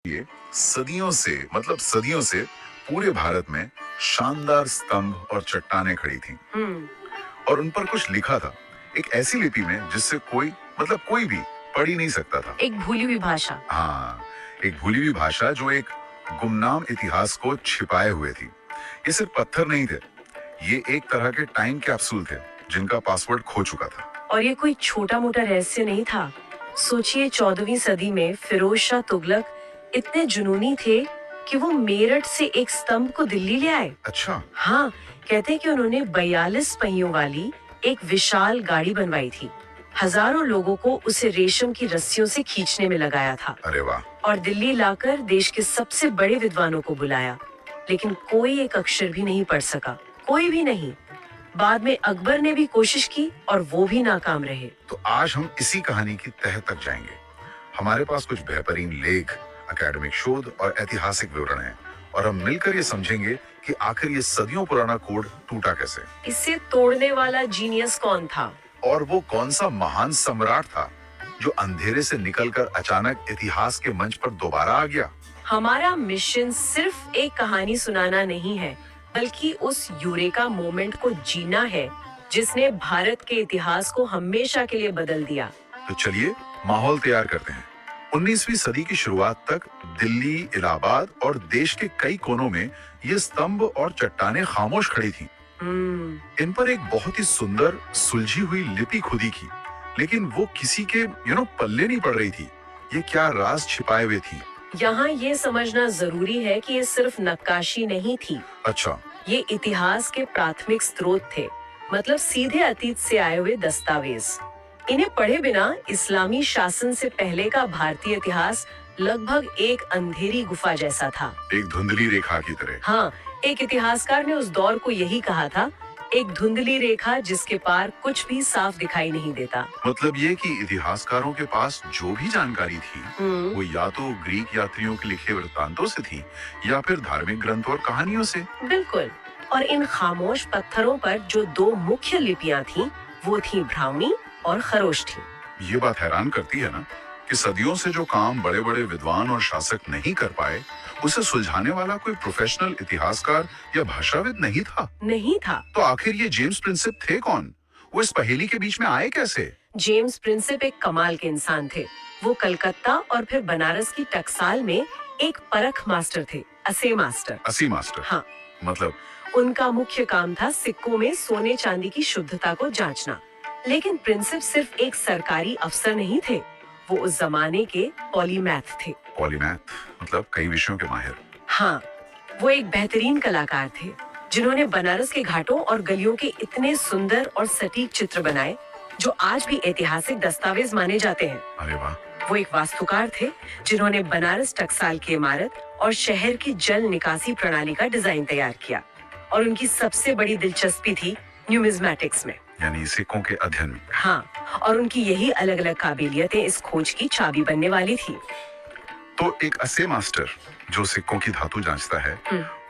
ये सदियों से पूरे भारत में शानदार स्तंभ और चट्टानें खड़ी थीं और उन पर कुछ लिखा था, एक ऐसी लिपि में जिससे कोई भी पढ़ ही नहीं सकता था। एक भूली हुई भाषा। हाँ, एक भूली हुई भाषा जो एक गुमनाम इतिहास को छिपाए हुए थी। ये सिर्फ पत्थर नहीं थे, ये एक तरह के टाइम कैप्सूल थे जिनका पासवर्ड खो चुका था। और ये कोई छोटा मोटा रहस्य नहीं था। सोचिए 14वीं सदी में फिरोज शाह तुगलक इतने जुनूनी थे कि वो मेरठ से एक स्तंभ को दिल्ली ले आए। अच्छा। हाँ, कहते हैं कि उन्होंने 42 पहियों वाली एक विशाल गाड़ी बनवाई थी। हजारों लोगों को उसे रेशम की रस्सियों से खींचने में लगाया था। अरे वाह। और दिल्ली लाकर देश के सबसे बड़े विद्वानों को बुलाया, लेकिन कोई एक अक्षर भी नहीं पढ़ सका, कोई भी नहीं। बाद में अकबर ने भी कोशिश की और वो भी नाकाम रहे। तो आज हम इसी कहानी की तह तक जाएंगे। हमारे पास कुछ बेहतरीन लेख, एकेडमिक शोध और ऐतिहासिक विवरण हैं और हम मिलकर ये समझेंगे कि आखिर ये सदियों पुराना कोड टूटा कैसे। इसे तोड़ने वाला जीनियस कौन था और वो कौन सा महान सम्राट था जो अंधेरे से निकलकर अचानक इतिहास के मंच पर दोबारा आ गया। हमारा मिशन सिर्फ एक कहानी सुनाना नहीं है, बल्कि उस यूरेका मोमेंट को जीना है जिसने भारत के इतिहास को हमेशा के लिए बदल दिया। तो चलिए माहौल तैयार करते हैं। 19वीं सदी की शुरुआत तक दिल्ली, इलाहाबाद और देश के कई कोनों में ये स्तंभ और चट्टानें खामोश खड़ी थीं। इन पर एक बहुत ही सुंदर सुलझी हुई लिपि खुदी की, लेकिन वो किसी के पल्ले नहीं पड़ रही थी। ये क्या राज छिपाए हुए थी। यहाँ ये समझना जरूरी है कि ये सिर्फ नक्काशी नहीं थी। अच्छा। ये इतिहास के प्राथमिक स्रोत थे, मतलब सीधे अतीत से आए हुए दस्तावेज। इन्हें पढ़े बिना इस्लामी शासन से पहले का भारतीय इतिहास लगभग एक अंधेरी गुफा जैसा था, एक धुंधली रेखा की तरह। हाँ, एक इतिहासकार ने उस दौर को यही कहा था, एक धुंधली रेखा जिसके पार कुछ भी साफ दिखाई नहीं देता। मतलब ये कि इतिहासकारों के पास जो भी जानकारी थी वो या तो ग्रीक यात्रियों के लिखे वृत्तांतों से थी या फिर धार्मिक ग्रंथों और कहानियों से। बिल्कुल। और इन खामोश पत्थरों पर जो दो मुख्य लिपियां थीं, वो थी ब्राह्मी और खरोष्ठी। ये बात हैरान करती है ना कि सदियों से जो काम बड़े बड़े विद्वान और शासक नहीं कर पाए, उसे सुलझाने वाला कोई प्रोफेशनल इतिहासकार या भाषाविद नहीं था। तो आखिर ये जेम्स प्रिंसेप थे कौन? वो इस पहेली के बीच में आए कैसे? जेम्स प्रिंसेप एक कमाल के इंसान थे। वो कलकत्ता और फिर बनारस की टकसाल में एक परख मास्टर थे, असी मास्टर। हाँ, मतलब उनका मुख्य काम था सिक्कों में सोने चांदी की शुद्धता को जांचना। लेकिन प्रिंसेप सिर्फ एक सरकारी अफसर नहीं थे, वो उस जमाने के पॉलीमैथ थे। पॉलीमैथ मतलब कई विषयों के माहिर। हाँ, वो एक बेहतरीन कलाकार थे जिन्होंने बनारस के घाटों और गलियों के इतने सुंदर और सटीक चित्र बनाए जो आज भी ऐतिहासिक दस्तावेज माने जाते हैं। अरे वाह। वो एक वास्तुकार थे जिन्होंने बनारस टकसाल की इमारत और शहर की जल निकासी प्रणाली का डिजाइन तैयार किया। और उनकी सबसे बड़ी दिलचस्पी थी न्यूमिज्मेटिक्स में, यानी सिक्कों के अध्ययन में। हाँ, और उनकी यही अलग अलग काबिलियतें इस खोज की चाबी बनने वाली थी। तो एक असे मास्टर जो सिक्कों की धातु जांचता है,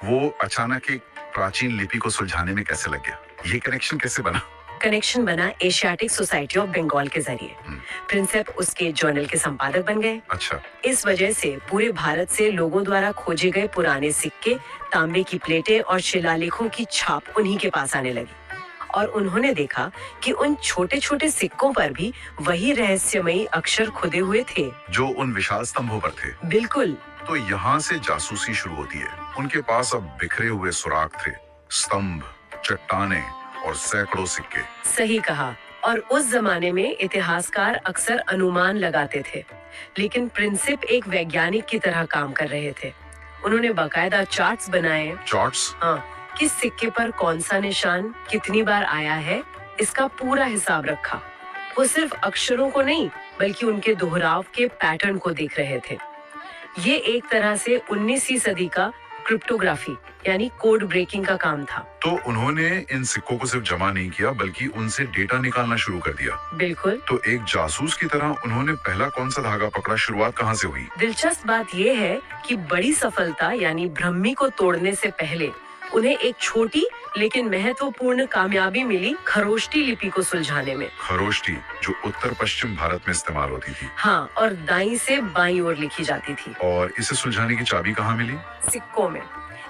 वो अचानक एक प्राचीन लिपि को सुलझाने में कैसे लग गया? ये कनेक्शन कैसे बना? कनेक्शन बना एशियाटिक सोसाइटी ऑफ बंगाल के जरिए। प्रिंसेप उसके जर्नल के संपादक बन गए। अच्छा। इस वजह से पूरे भारत से लोगों द्वारा खोजे गए पुराने सिक्के, तांबे की प्लेटें और शिलालेखों की छाप उन्हीं के पास आने लगी। और उन्होंने देखा कि उन छोटे छोटे सिक्कों पर भी वही रहस्यमयी अक्षर खुदे हुए थे जो उन विशाल स्तंभों पर थे। बिल्कुल। तो यहाँ से जासूसी शुरू होती है। उनके पास अब बिखरे हुए सुराग थे, स्तंभ, चट्टानें और सैकड़ों सिक्के। सही कहा। और उस जमाने में इतिहासकार अक्सर अनुमान लगाते थे, लेकिन प्रिंसिप एक वैज्ञानिक की तरह काम कर रहे थे। उन्होंने बाकायदा चार्ट्स बनाए। चार्ट्स? हाँ, किस सिक्के पर कौन सा निशान कितनी बार आया है, इसका पूरा हिसाब रखा। वो सिर्फ अक्षरों को नहीं, बल्कि उनके दोहराव के पैटर्न को देख रहे थे। ये एक तरह से 19वीं सदी का क्रिप्टोग्राफी यानी कोड ब्रेकिंग का काम था। तो उन्होंने इन सिक्कों को सिर्फ जमा नहीं किया, बल्कि उनसे डेटा निकालना शुरू कर दिया। बिल्कुल। तो एक जासूस की तरह उन्होंने पहला कौन सा धागा पकड़ा? शुरुआत कहाँ से हुई? दिलचस्प बात यह है कि बड़ी सफलता यानी ब्रह्मी को तोड़ने से पहले उन्हें एक छोटी लेकिन महत्वपूर्ण कामयाबी मिली खरोष्टी लिपि को सुलझाने में। खरोष्टी जो उत्तर पश्चिम भारत में इस्तेमाल होती थी। हाँ, और दाईं से बाईं ओर लिखी जाती थी। और इसे सुलझाने की चाबी कहाँ मिली? सिक्कों में।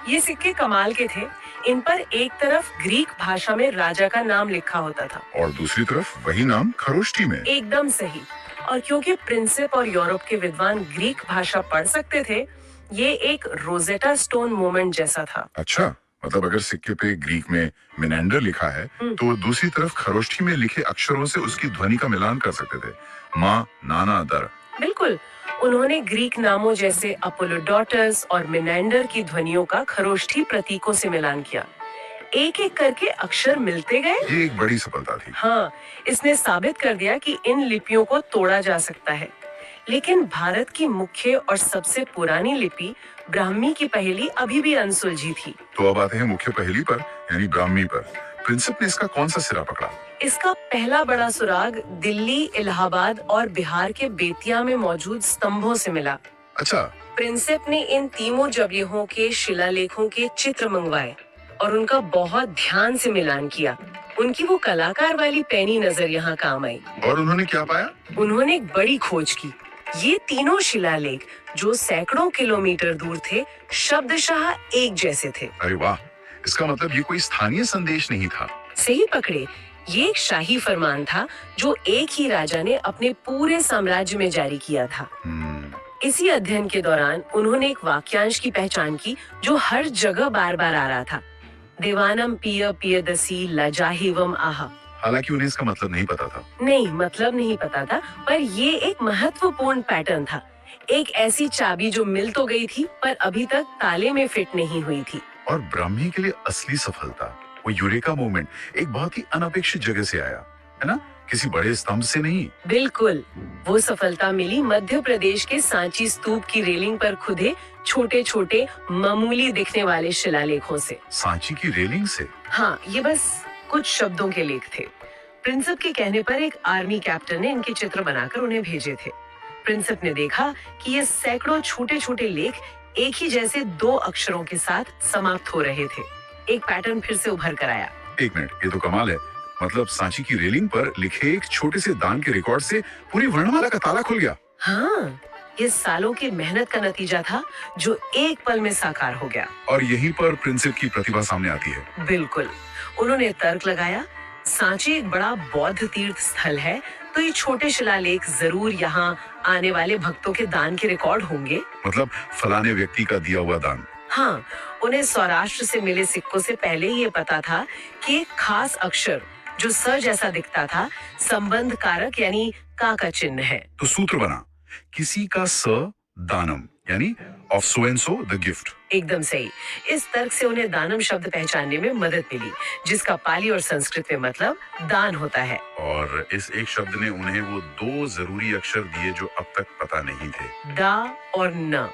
ये सिक्के कमाल के थे। इन पर एक तरफ ग्रीक भाषा में राजा का नाम लिखा होता था और दूसरी तरफ वही नाम खरोष्टी में। एकदम सही। और क्योंकि प्रिंसिप और यूरोप के विद्वान ग्रीक भाषा पढ़ सकते थे, ये एक रोजेटा स्टोन मोमेंट जैसा था। अच्छा, मतलब अगर सिक्के पे ग्रीक में मिनेंडर लिखा है तो दूसरी तरफ खरोष्ठी में लिखे अक्षरों से उसकी ध्वनि का मिलान कर सकते थे। माँ, नाना, दर। बिल्कुल। उन्होंने ग्रीक नामों जैसे अपोलोडोटस और मिनेंडर की ध्वनियों का खरोष्ठी प्रतीकों से मिलान किया। एक एक करके अक्षर मिलते गए। ये एक बड़ी सफलता थी। हाँ, इसने साबित कर दिया कि इन लिपियों को तोड़ा जा सकता है। लेकिन भारत की मुख्य और सबसे पुरानी लिपि ब्राह्मी की पहेली अभी भी अनसुलझी थी। तो अब आते हैं मुख्य पहेली पर, यानी ब्राह्मी पर। प्रिंसिप ने इसका कौन सा सिरा पकड़ा? इसका पहला बड़ा सुराग दिल्ली, इलाहाबाद और बिहार के बेतिया में मौजूद स्तंभों से मिला। अच्छा, प्रिंसिप ने इन तीनों जगहों के शिलालेखों के चित्र मंगवाए और उनका बहुत ध्यान से मिलान किया। उनकी वो कलाकार वाली पैनी नजर यहाँ काम आई। और उन्होंने क्या पाया? उन्होंने एक बड़ी खोज की। ये तीनों शिलालेख जो सैकड़ों किलोमीटर दूर थे, शब्दशः एक जैसे थे। अरे वाह, इसका मतलब ये कोई स्थानीय संदेश नहीं था। सही पकड़े, ये एक शाही फरमान था जो एक ही राजा ने अपने पूरे साम्राज्य में जारी किया था। इसी अध्ययन के दौरान उन्होंने एक वाक्यांश की पहचान की जो हर जगह बार बार आ रहा था। देवानम पिय पियदसी लजाहिवम आहा। हालांकि उन्हें इसका मतलब नहीं पता था। नहीं, मतलब नहीं पता था, पर ये एक महत्वपूर्ण पैटर्न था। एक ऐसी चाबी जो मिल तो गई थी पर अभी तक ताले में फिट नहीं हुई थी। और ब्राह्मी के लिए असली सफलता, वो यूरेका मूवमेंट, एक बहुत ही अनपेक्षित जगह से आया, है ना? किसी बड़े स्तंभ से नहीं। बिल्कुल, वो सफलता मिली मध्य प्रदेश के सांची स्तूप की रेलिंग पर खुदे छोटे छोटे मामूली दिखने वाले शिलालेखों से। सांची की रेलिंग से? हाँ, ये बस कुछ शब्दों के लेख थे। प्रिंसिप के कहने पर एक आर्मी कैप्टन ने इनके चित्र बनाकर उन्हें भेजे थे। प्रिंसिप ने देखा कि ये सैकड़ों छोटे छोटे लेख एक ही जैसे दो अक्षरों के साथ समाप्त हो रहे थे। एक पैटर्न फिर से उभर कर आया। एक मिनट, ये तो कमाल है। मतलब सांची की रेलिंग पर लिखे एक छोटे से दान के रिकॉर्ड से पूरी वर्णमाला का ताला खुल गया। हाँ, ये सालों की मेहनत का नतीजा था जो एक पल में साकार हो गया। और यहीं पर प्रिंसिप की प्रतिभा सामने आती है। बिल्कुल, उन्होंने तर्क लगाया, सांची एक बड़ा बौद्ध तीर्थ स्थल है, तो ये छोटे शिलालेख जरूर यहाँ आने वाले भक्तों के दान के रिकॉर्ड होंगे। मतलब फलाने व्यक्ति का दिया हुआ दान। हाँ, उन्हें सौराष्ट्र से मिले सिक्कों से पहले ही ये पता था कि एक खास अक्षर जो स जैसा दिखता था, संबंध कारक यानी का चिन्ह है। तो सूत्र बना, किसी का स दानम, यानी of so and so the gift. एकदम सही। इस तर्क से उन्हें दानम शब्द पहचानने में मदद मिली, जिसका पाली और संस्कृत में मतलब दान होता है। और इस एक शब्द ने उन्हें वो दो जरूरी अक्षर दिए जो अब तक पता नहीं थे, दा और न।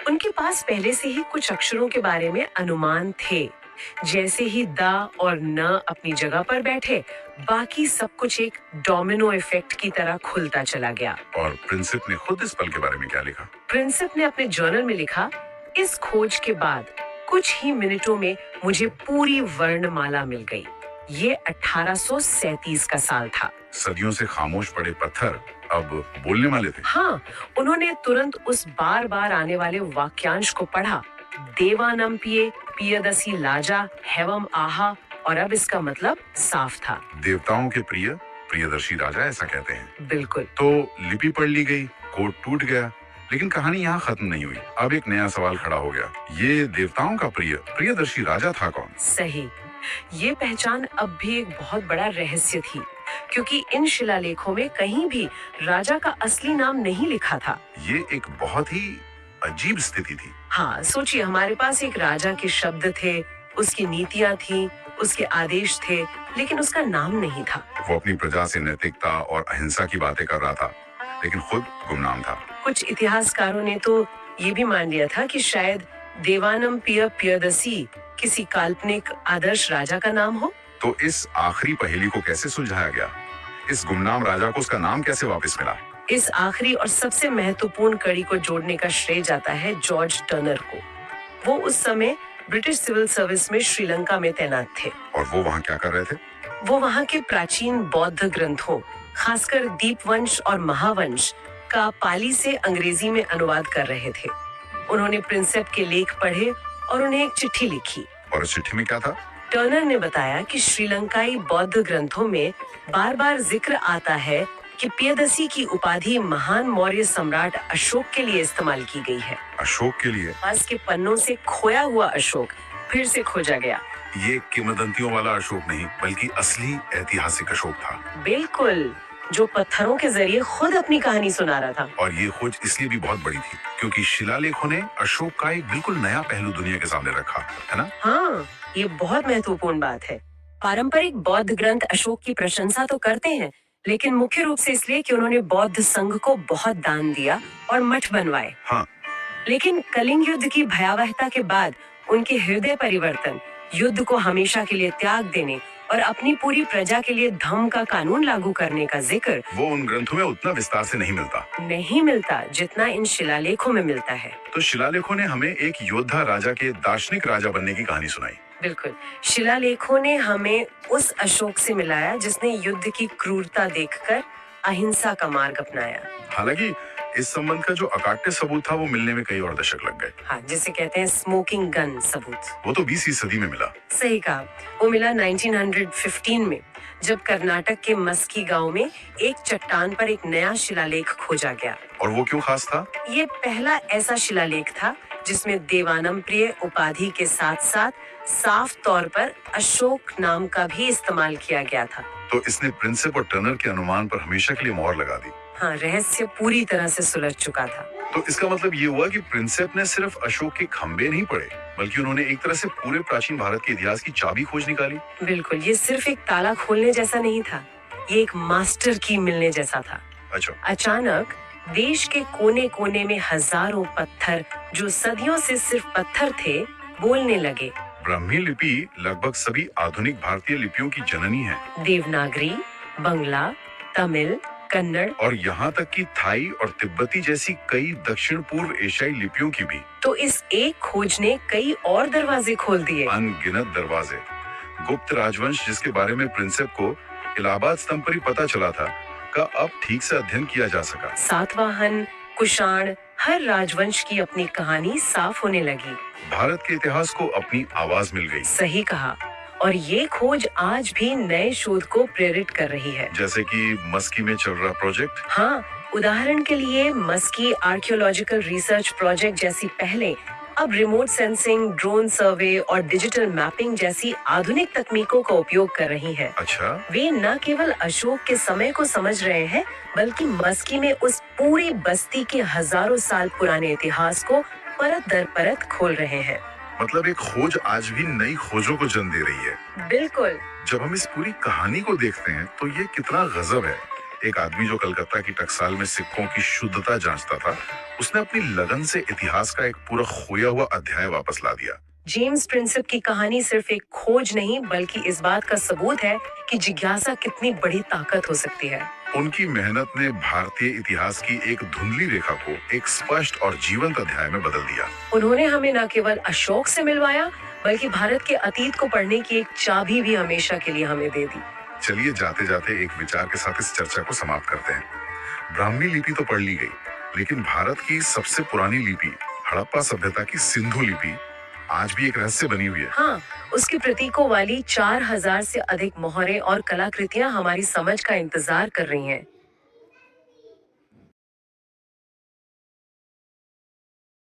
उनके पास पहले से ही कुछ अक्षरों के बारे में अनुमान थे। जैसे ही दा और न अपनी जगह पर बैठे, बाकी सब कुछ एक डोमिनो इफेक्ट की तरह खुलता चला गया। और प्रिंसिप ने खुद इस पल के बारे में क्या लिखा? प्रिंसिप ने अपने जर्नल में लिखा, इस खोज के बाद कुछ ही मिनटों में मुझे पूरी वर्णमाला मिल गई। ये 1837 का साल था। सदियों से खामोश पड़े पत्थर अब बोलने वाले थे। हाँ, उन्होंने तुरंत उस बार बार आने वाले वाक्यांश को पढ़ा, देवानम पिये पियदसी लाजा हेवम आहा, और अब इसका मतलब साफ था। देवताओं के प्रिय प्रियदर्शी राजा, ऐसा कहते हैं। बिल्कुल। तो लिपि पढ़ ली गई, कोड टूट गया, लेकिन कहानी यहाँ खत्म नहीं हुई। अब एक नया सवाल खड़ा हो गया, ये देवताओं का प्रिय प्रियदर्शी राजा था कौन? सही। ये पहचान अब भी एक बहुत बड़ा रहस्य थी, क्योंकि इन शिलालेखों में कहीं भी राजा का असली नाम नहीं लिखा था। ये एक बहुत ही अजीब स्थिति थी। हाँ, सोचिए, हमारे पास एक राजा के शब्द थे, उसकी नीतियाँ थी, उसके आदेश थे, लेकिन उसका नाम नहीं था। वो अपनी प्रजा से नैतिकता और अहिंसा की बातें कर रहा था, लेकिन खुद गुमनाम था। कुछ इतिहासकारों ने तो ये भी मान लिया था कि शायद देवानम पिय पियदसी किसी काल्पनिक आदर्श राजा का नाम हो। तो इस आखिरी पहेली को कैसे सुलझाया गया? इस गुमनाम राजा को उसका नाम कैसे वापस मिला? इस आखिरी और सबसे महत्वपूर्ण कड़ी को जोड़ने का श्रेय जाता है जॉर्ज टर्नर को। वो उस समय ब्रिटिश सिविल सर्विस में श्रीलंका में तैनात थे। और वो वहाँ क्या कर रहे थे? वो वहाँ के प्राचीन बौद्ध ग्रंथों, खासकर दीपवंश और महावंश का पाली से अंग्रेजी में अनुवाद कर रहे थे। उन्होंने प्रिंसेप के लेख पढ़े और उन्हें एक चिट्ठी लिखी। और उस चिट्ठी में क्या था? टर्नर ने बताया कि श्रीलंकाई बौद्ध ग्रंथों में बार बार जिक्र आता है कि पियदसी की उपाधि महान मौर्य सम्राट अशोक के लिए इस्तेमाल की गई है। अशोक के लिए? पास के पन्नों से खोया हुआ अशोक फिर से खोजा गया। ये किंवदंतियों वाला अशोक नहीं, बल्कि असली ऐतिहासिक अशोक था। बिल्कुल, जो पत्थरों के जरिए खुद अपनी कहानी सुना रहा था। और ये खोज इसलिए भी बहुत बड़ी थी क्योंकि शिलालेखों ने अशोक का एक बिल्कुल नया पहलू दुनिया के सामने रखा, है ना? हाँ, ये बहुत महत्वपूर्ण बात है। पारंपरिक बौद्ध ग्रंथ अशोक की प्रशंसा तो करते हैं, लेकिन मुख्य रूप से इसलिए कि उन्होंने बौद्ध संघ को बहुत दान दिया और मठ बनवाए। हाँ। लेकिन कलिंग युद्ध की भयावहता के बाद उनके हृदय परिवर्तन, युद्ध को हमेशा के लिए त्याग देने और अपनी पूरी प्रजा के लिए धम्म का कानून लागू करने का जिक्र वो उन ग्रंथों में उतना विस्तार से नहीं मिलता जितना इन शिलालेखों में मिलता है। तो शिलालेखों ने हमें एक योद्धा राजा के दार्शनिक राजा बनने की कहानी सुनाई। बिल्कुल, शिलालेखों ने हमें उस अशोक से मिलाया जिसने युद्ध की क्रूरता देखकर अहिंसा का मार्ग अपनाया। हालांकि इस संबंध का जो अकाट्य सबूत था वो मिलने में कई और दशक लग गए। हाँ, जिसे कहते हैं स्मोकिंग गन सबूत। वो तो 20वीं सदी में मिला। सही कहा, वो मिला 1915 में, जब कर्नाटक के मस्की गांव में एक चट्टान पर एक नया शिलालेख खोजा गया। और वो क्यों खास था? ये पहला ऐसा शिलालेख था जिसमें देवानम प्रिय उपाधि के साथ साथ साफ तौर पर अशोक नाम का भी इस्तेमाल किया गया था। तो इसने प्रिंसेप और टर्नर के अनुमान पर हमेशा के लिए मोहर लगा दी। हाँ, रहस्य पूरी तरह से सुलझ चुका था। तो इसका मतलब ये हुआ कि प्रिंसेप ने सिर्फ अशोक के खंबे नहीं पढ़े, बल्कि उन्होंने एक तरह से पूरे प्राचीन भारत के इतिहास की चाबी खोज निकाली। बिल्कुल, ये सिर्फ एक ताला खोलने जैसा नहीं था, ये एक मास्टर की मिलने जैसा था। अच्छा। अचानक देश के कोने कोने में हजारों पत्थर, जो सदियों से सिर्फ पत्थर थे, बोलने लगे। ब्राह्मी लिपि लगभग सभी आधुनिक भारतीय लिपियों की जननी है। देवनागरी, बंगला, तमिल, कन्नड़ और यहाँ तक कि थाई और तिब्बती जैसी कई दक्षिण पूर्व एशियाई लिपियों की भी। तो इस एक खोज ने कई और दरवाजे खोल दिए। अनगिनत दरवाजे। गुप्त राजवंश, जिसके बारे में प्रिंसेप को इलाहाबाद स्तंभ पर ही पता चला था, का अब ठीक से अध्ययन किया जा सका। सातवाहन, कुषाण, हर राजवंश की अपनी कहानी साफ होने लगी। भारत के इतिहास को अपनी आवाज मिल गई। सही कहा, और ये खोज आज भी नए शोध को प्रेरित कर रही है। जैसे कि मस्की में चल रहा प्रोजेक्ट। हाँ, उदाहरण के लिए मस्की आर्कियोलॉजिकल रिसर्च प्रोजेक्ट जैसी पहले अब रिमोट सेंसिंग, ड्रोन सर्वे और डिजिटल मैपिंग जैसी आधुनिक तकनीकों का उपयोग कर रही है। अच्छा। वे न केवल अशोक के समय को समझ रहे हैं, बल्कि मस्की में उस पूरी बस्ती के हजारों साल पुराने इतिहास को परत दर परत खोल रहे हैं। मतलब एक खोज आज भी नई खोजों को जन्म दे रही है। बिल्कुल। जब हम इस पूरी कहानी को देखते हैं तो ये कितना गजब है। एक आदमी जो कलकत्ता की टकसाल में सिक्कों की शुद्धता जांचता था, उसने अपनी लगन से इतिहास का एक पूरा खोया हुआ अध्याय वापस ला दिया। जेम्स प्रिंसेप की कहानी सिर्फ एक खोज नहीं, बल्कि इस बात का सबूत है कि जिज्ञासा कितनी बड़ी ताकत हो सकती है। उनकी मेहनत ने भारतीय इतिहास की एक धुंधली रेखा को एक स्पष्ट और जीवंत अध्याय में बदल दिया। उन्होंने हमें न केवल अशोक से मिलवाया, बल्कि भारत के अतीत को पढ़ने की एक चाबी भी हमेशा के लिए हमें दे दी। चलिए जाते जाते एक विचार के साथ इस चर्चा को समाप्त करते हैं। ब्राह्मी लिपि तो पढ़ ली गई, लेकिन भारत की सबसे पुरानी लिपि, हड़प्पा सभ्यता की सिंधु लिपि, आज भी एक रहस्य बनी हुई है। हाँ, उसके प्रतीकों वाली 4000 से अधिक मोहरें और कलाकृतियां हमारी समझ का इंतजार कर रही हैं।